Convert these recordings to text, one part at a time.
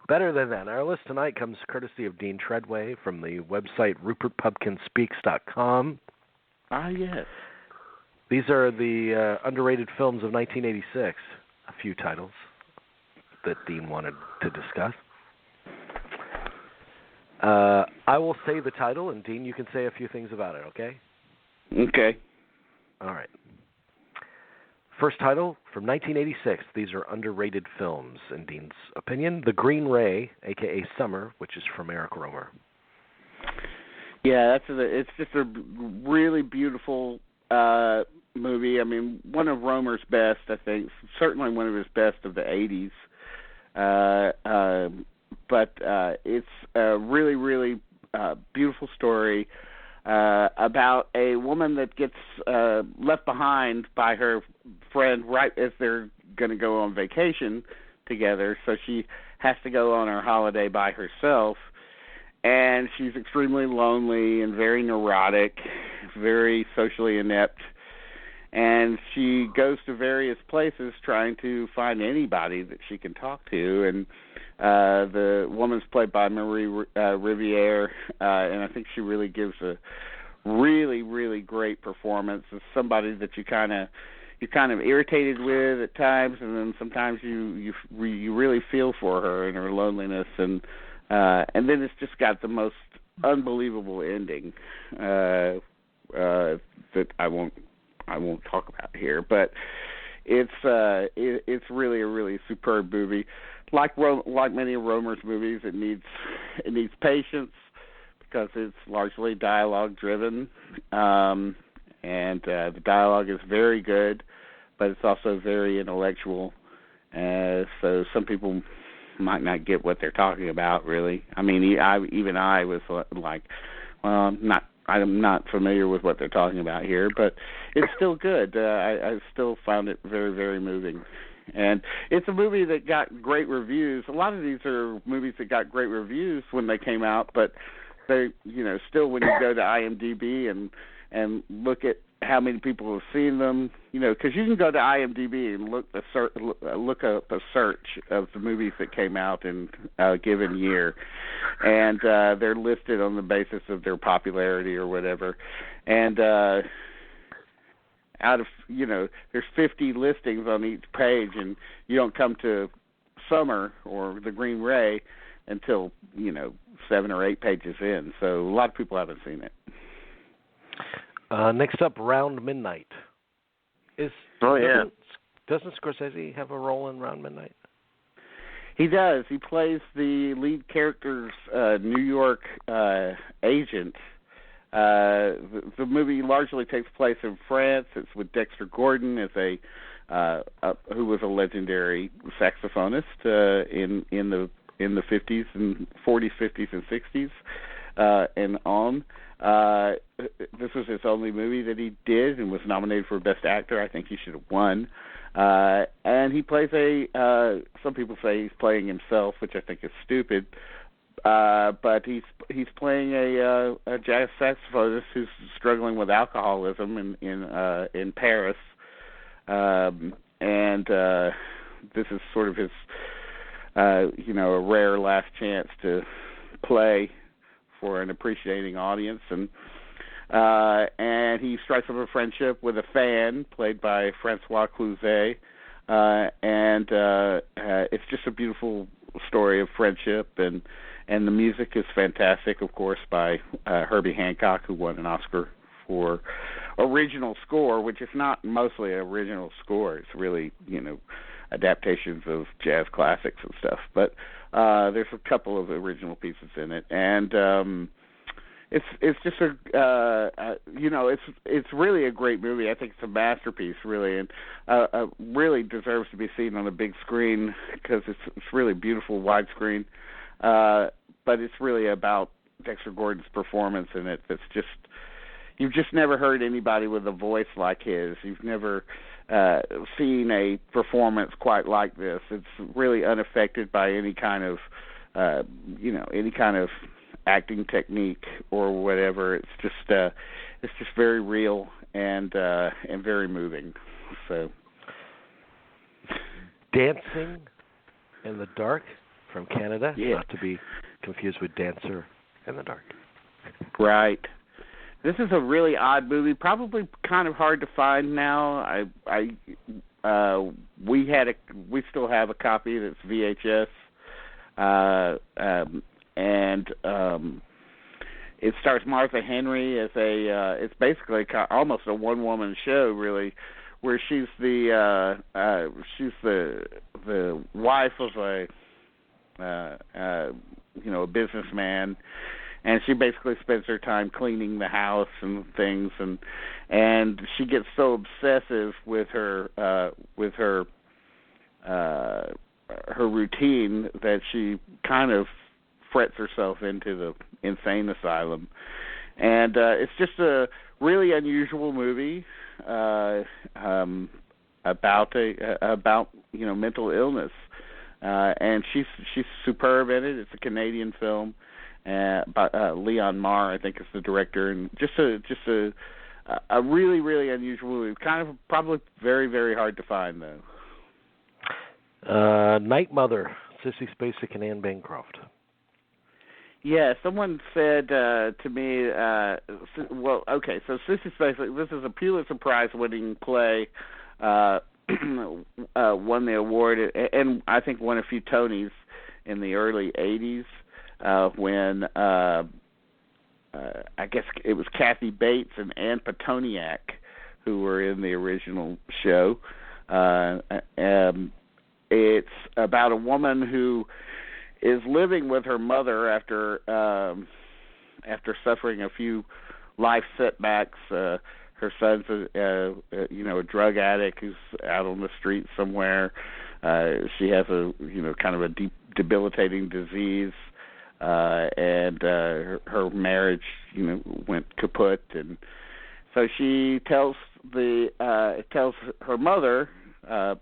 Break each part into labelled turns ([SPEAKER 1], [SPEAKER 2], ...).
[SPEAKER 1] Better than that. Our list tonight comes courtesy of Dean Treadway from the website rupertpupkinspeaks.com.
[SPEAKER 2] Ah, yes.
[SPEAKER 1] These are the underrated films of 1986. A few titles that Dean wanted to discuss. I will say the title, and Dean, you can say a few things about it, okay?
[SPEAKER 2] Okay.
[SPEAKER 1] All right. First title from 1986. These are underrated films, in Dean's opinion. The Green Ray, a.k.a. Summer, which is from Eric Romer.
[SPEAKER 2] Yeah, it's just a really beautiful movie. I mean, one of Romer's best, I think. Certainly one of his best of the 80s. But it's a really, really beautiful story about a woman that gets left behind by her friend right as they're going to go on vacation together. So she has to go on her holiday by herself. And she's extremely lonely and very neurotic, very socially inept. And she goes to various places trying to find anybody that she can talk to. And the woman's played by Marie Riviere, and I think she really gives a really, really great performance. As somebody that you're kind of irritated with at times, and then sometimes you really feel for her and her loneliness, and then it's just got the most unbelievable ending that I won't talk about here, but it's really a really superb movie. Like many of Romer's movies, it needs patience because it's largely dialogue driven, and the dialogue is very good, but it's also very intellectual. So some people might not get what they're talking about. Really, I mean, I was like, well, I'm not familiar with what they're talking about here, but it's still good. I still found it very, very moving. And it's a movie that got great reviews. A lot of these are movies that got great reviews when they came out, but they, still when you go to IMDb and look at how many people have seen them, because you can go to IMDb and look up a search of the movies that came out in a given year, and they're listed on the basis of their popularity or whatever. And out of, there's 50 listings on each page, and you don't come to Summer or The Green Ray until, 7 or 8 pages in. So a lot of people haven't seen it.
[SPEAKER 1] Next up, Round Midnight. Doesn't Scorsese have a role in Round Midnight?
[SPEAKER 2] He does. He plays the lead character's New York agent. The movie largely takes place in France. It's with Dexter Gordon as who was a legendary saxophonist in the 50s and 40s, 50s, and 60s and on. This was his only movie that he did and was nominated for Best Actor. I think he should have won. And he plays some people say he's playing himself, which I think is stupid. But he's playing a jazz saxophonist who's struggling with alcoholism in Paris. And this is sort of his, a rare last chance to play for an appreciating audience, and he strikes up a friendship with a fan played by Francois Cluzet, and it's just a beautiful story of friendship, and the music is fantastic, of course, by Herbie Hancock, who won an Oscar for original score, which is not mostly an original score. It's really, adaptations of jazz classics and stuff, but there's a couple of original pieces in it, and it's just it's really a great movie. I think it's a masterpiece, really, and really deserves to be seen on a big screen because it's really beautiful widescreen. But it's really about Dexter Gordon's performance in it. That's just, you've just never heard anybody with a voice like his. You've never seen a performance quite like this. It's really unaffected by any kind of acting technique or whatever. It's just very real and very moving. So,
[SPEAKER 1] Dancing in the Dark from Canada,
[SPEAKER 2] Yeah.
[SPEAKER 1] not to be confused with Dancer in the Dark.
[SPEAKER 2] Right. This is a really odd movie, probably kind of hard to find now. We still have a copy that's VHS, and it stars Martha Henry as it's basically almost a one-woman show, really, where she's the wife of a businessman, and she basically spends her time cleaning the house and things, and she gets so obsessive with her routine that she kind of frets herself into the insane asylum. And it's just a really unusual movie about mental illness, and she's superb in it. It's a Canadian film. By Leon Marr, I think, is the director, and just a really, really unusual movie. Kind of probably very, very hard to find, though.
[SPEAKER 1] Night Mother, Sissy Spacek and Anne Bancroft.
[SPEAKER 2] Yeah, someone said to me, so Sissy Spacek, this is a Pulitzer Prize-winning play, won the award, and I think won a few Tonys in the early 80s. When I guess it was Kathy Bates and Ann Petoniak who were in the original show. It's about a woman who is living with her mother after suffering a few life setbacks. Her son's a drug addict who's out on the street somewhere. She has kind of a debilitating disease. And her marriage, went kaput, and so she tells her mother,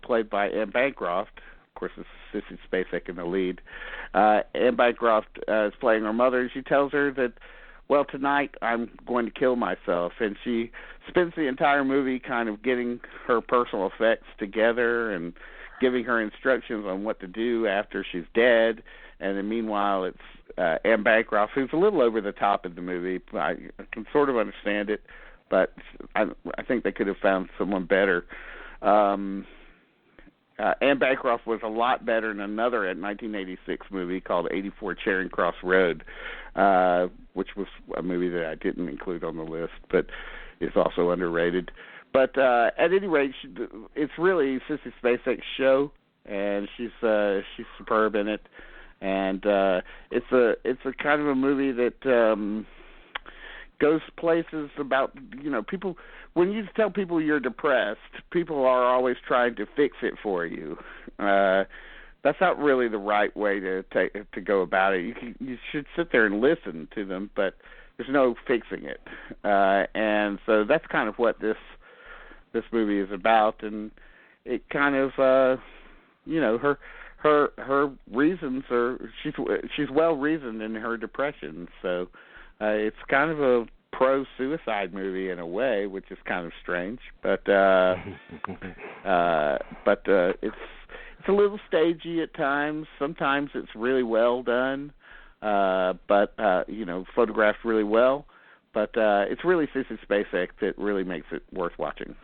[SPEAKER 2] played by Anne Bancroft. Of course, it's Sissy Spacek in the lead. Anne Bancroft is playing her mother, and she tells her that, well, tonight I'm going to kill myself, and she spends the entire movie kind of getting her personal effects together and giving her instructions on what to do after she's dead. And then meanwhile, it's Anne Bancroft, who's a little over the top in the movie. I can sort of understand it, but I think they could have found someone better. Anne Bancroft was a lot better in another 1986 movie called 84 Charing Cross Road, which was a movie that I didn't include on the list, but it's also underrated. But at any rate, it's really Sissy Spacek's show, and she's superb in it. And it's a kind of a movie that goes places about, people. When you tell people you're depressed, people are always trying to fix it for you. That's not really the right way to go about it. You should sit there and listen to them, but there's no fixing it. And so that's kind of what this movie is about. And it kind of her reasons are she's well reasoned in her depression, so it's kind of a pro-suicide movie in a way, which is kind of strange, but it's a little stagey at times. Sometimes it's really well done, but photographed really well. But it's really Sissy Spacek that really makes it worth watching.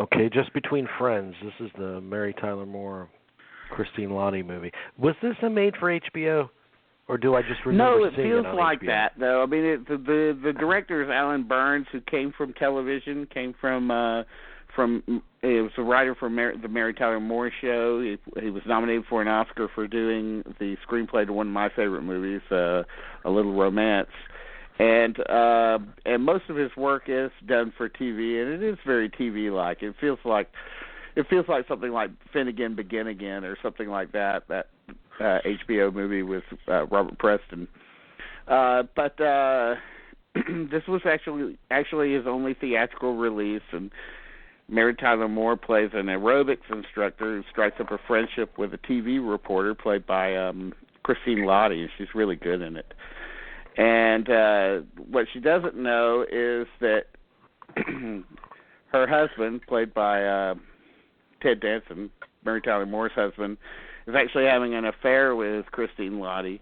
[SPEAKER 1] Okay, Just Between Friends. This is the Mary Tyler Moore, Christine Lottie movie. Was this a made for HBO, or do I just remember seeing it on HBO?
[SPEAKER 2] No, it feels like that, though. I mean, the director is Alan Burns, who came from television, he was a writer for the Mary Tyler Moore Show. He was nominated for an Oscar for doing the screenplay to one of my favorite movies, A Little Romance. And most of his work is done for TV, and it is very TV-like. It feels like something like Finnegan Begin Again or something like that HBO movie with Robert Preston. But this was actually his only theatrical release, and Mary Tyler Moore plays an aerobics instructor who strikes up a friendship with a TV reporter played by Christine Lottie. She's really good in it. And what she doesn't know is that her husband, played by Ted Danson, Mary Tyler Moore's husband, is actually having an affair with Christine Lottie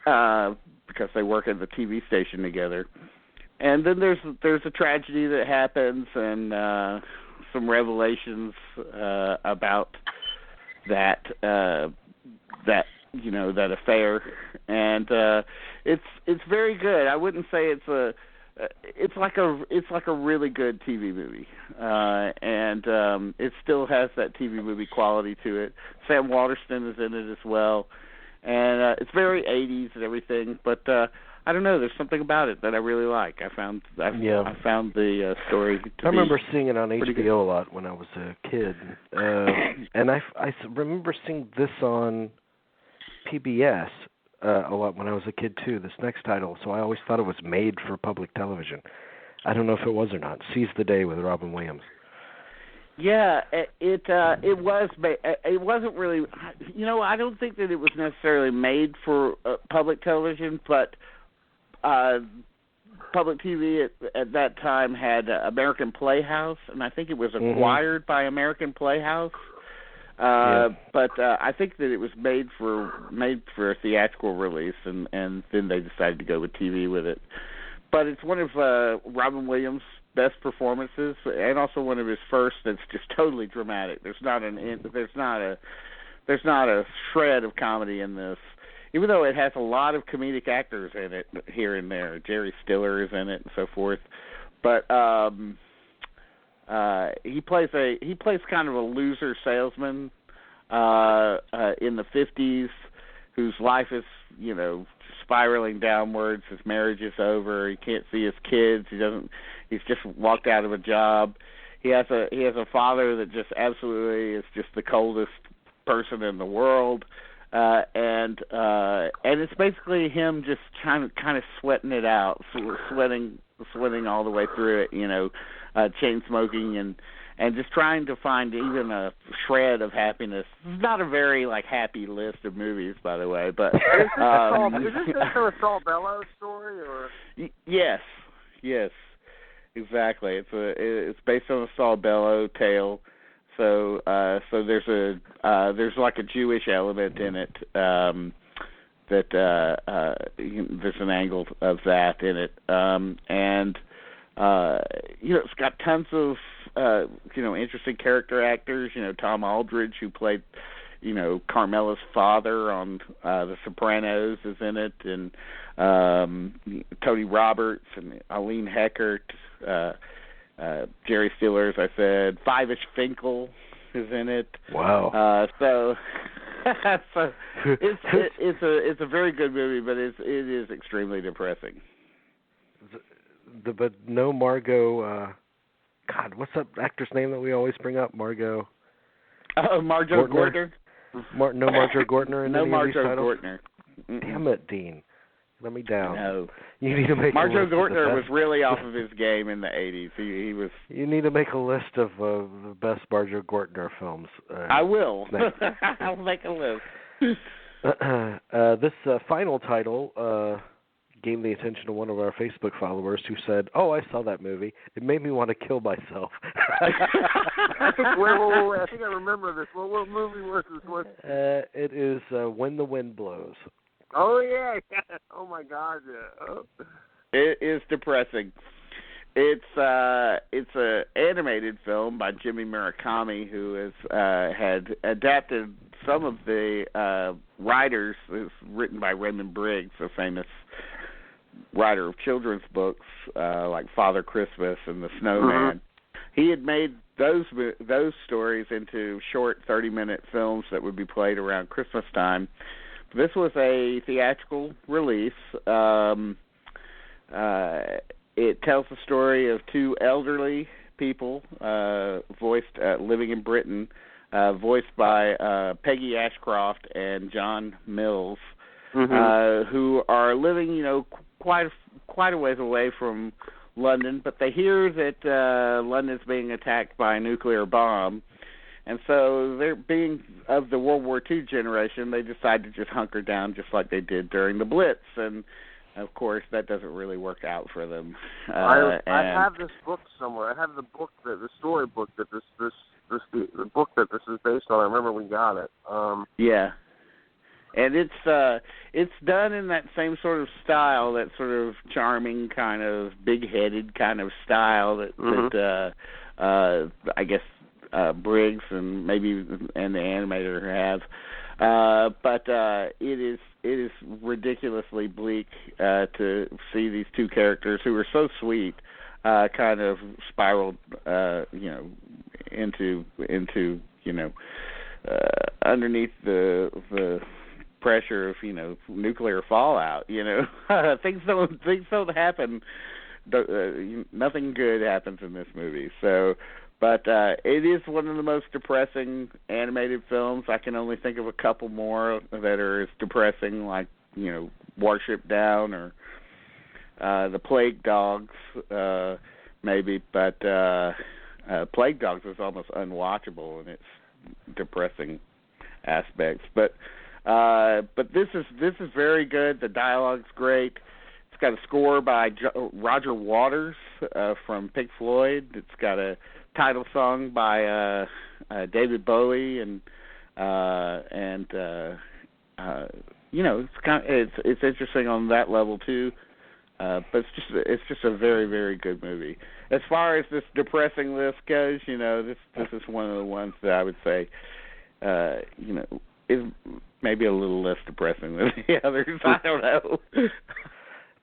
[SPEAKER 2] because they work at the TV station together. And then there's a tragedy that happens, and some revelations about that that affair, and it's very good. I wouldn't say it's like a really good TV movie, and it still has that TV movie quality to it. Sam Waterston is in it as well, and it's very 80s and everything, but I don't know. There's something about it that I really like. I found the story to
[SPEAKER 1] I remember seeing it on
[SPEAKER 2] HBO
[SPEAKER 1] good. A lot when I was a kid, and I remember seeing this on PBS a lot when I was a kid too. This next title, so I always thought it was made for public television. I don't know if it was or not. Seize the Day with Robin Williams.
[SPEAKER 2] Yeah, it was. It wasn't really. I don't think that it was necessarily made for public television, but public TV at that time had American Playhouse, and I think it was acquired by American Playhouse. But I think that it was made for a theatrical release, and then they decided to go with TV with it. But it's one of Robin Williams' best performances, and also one of his first that's just totally dramatic. There's not a shred of comedy in this, even though it has a lot of comedic actors in it here and there. Jerry Stiller is in it and so forth. But he plays kind of a loser salesman in the 50s whose life is, spiraling downwards. His marriage is over. He can't see his kids. He's just walked out of a job. He has a father that just absolutely is just the coldest person in the world. And it's basically him just kind of sweating it out, sweating all the way through it, chain smoking and just trying to find even a shred of happiness. It's not a very happy list of movies, by the way, but
[SPEAKER 3] is this a Saul Bellow story or?
[SPEAKER 2] Yes, exactly. It's based on a Saul Bellow tale. So there's a Jewish element in it that there's an angle of that in it, and it's got tons of interesting character actors. Tom Aldridge, who played Carmela's father on The Sopranos, is in it, and Tony Roberts and Eileen Heckert. Jerry Stiller, as I said, Five-ish Finkel is in it.
[SPEAKER 1] Wow.
[SPEAKER 2] So it's a very good movie, but it is extremely depressing.
[SPEAKER 1] But no Margot. God, what's that actor's name that we always bring up? Margot.
[SPEAKER 2] Margot Gortner.
[SPEAKER 1] No Margot Gortner in
[SPEAKER 2] no
[SPEAKER 1] any
[SPEAKER 2] Margot
[SPEAKER 1] of these titles?
[SPEAKER 2] Gortner.
[SPEAKER 1] Damn it, Dean. Let me down.
[SPEAKER 2] No.
[SPEAKER 1] You need to make
[SPEAKER 2] Margot
[SPEAKER 1] a list
[SPEAKER 2] Gortner was really off of his game in the 80s. He was.
[SPEAKER 1] You need to make a list of the best Margot Gortner films.
[SPEAKER 2] I will. I'll make a list.
[SPEAKER 1] This final title gained the attention of one of our Facebook followers who said, "Oh, I saw that movie. It made me want to kill myself."
[SPEAKER 3] Wait, I think I remember this. What movie was this one?
[SPEAKER 1] It is When the Wind Blows.
[SPEAKER 3] Oh, yeah. Oh, my God, yeah. Oh.
[SPEAKER 2] It is depressing. It's an animated film by Jimmy Murakami, who had adapted some of the writers. It's written by Raymond Briggs, a famous writer of children's books like Father Christmas and The Snowman. He had made those stories into short 30-minute films that would be played around Christmas time. This was a theatrical release. It tells the story of two elderly people living in Britain, voiced by Peggy Ashcroft and John Mills, who are living, quite a ways away from London, but they hear that London's being attacked by a nuclear bomb. And so, they're being of the World War II generation, they decide to just hunker down just like they did during the Blitz. And, of course, that doesn't really work out for them.
[SPEAKER 3] I have this book somewhere. I have the book, the storybook that this the book that this is based on. I remember we got it.
[SPEAKER 2] Yeah. And it's done in that same sort of style, that sort of charming kind of big-headed kind of style that I guess Briggs and the animator have. But it is ridiculously bleak to see these two characters who are so sweet kind of spiraled into underneath the pressure of nuclear fallout. Things don't happen. Nothing good happens in this movie. So, but it is one of the most depressing animated films. I can only think of a couple more that are as depressing, like Warship Down or the Plague Dogs, maybe. But Plague Dogs is almost unwatchable in its depressing aspects. But this is very good. The dialogue's great. It's got a score by Roger Waters from Pink Floyd. It's got a title song by David Bowie, and it's interesting on that level too. But it's just a very, very good movie. As far as this depressing list goes, this is one of the ones that I would say, is maybe a little less depressing than the others. I don't know.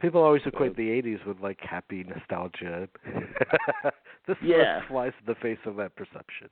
[SPEAKER 1] People always equate the 80s with, happy nostalgia. This flies in the face of that perception.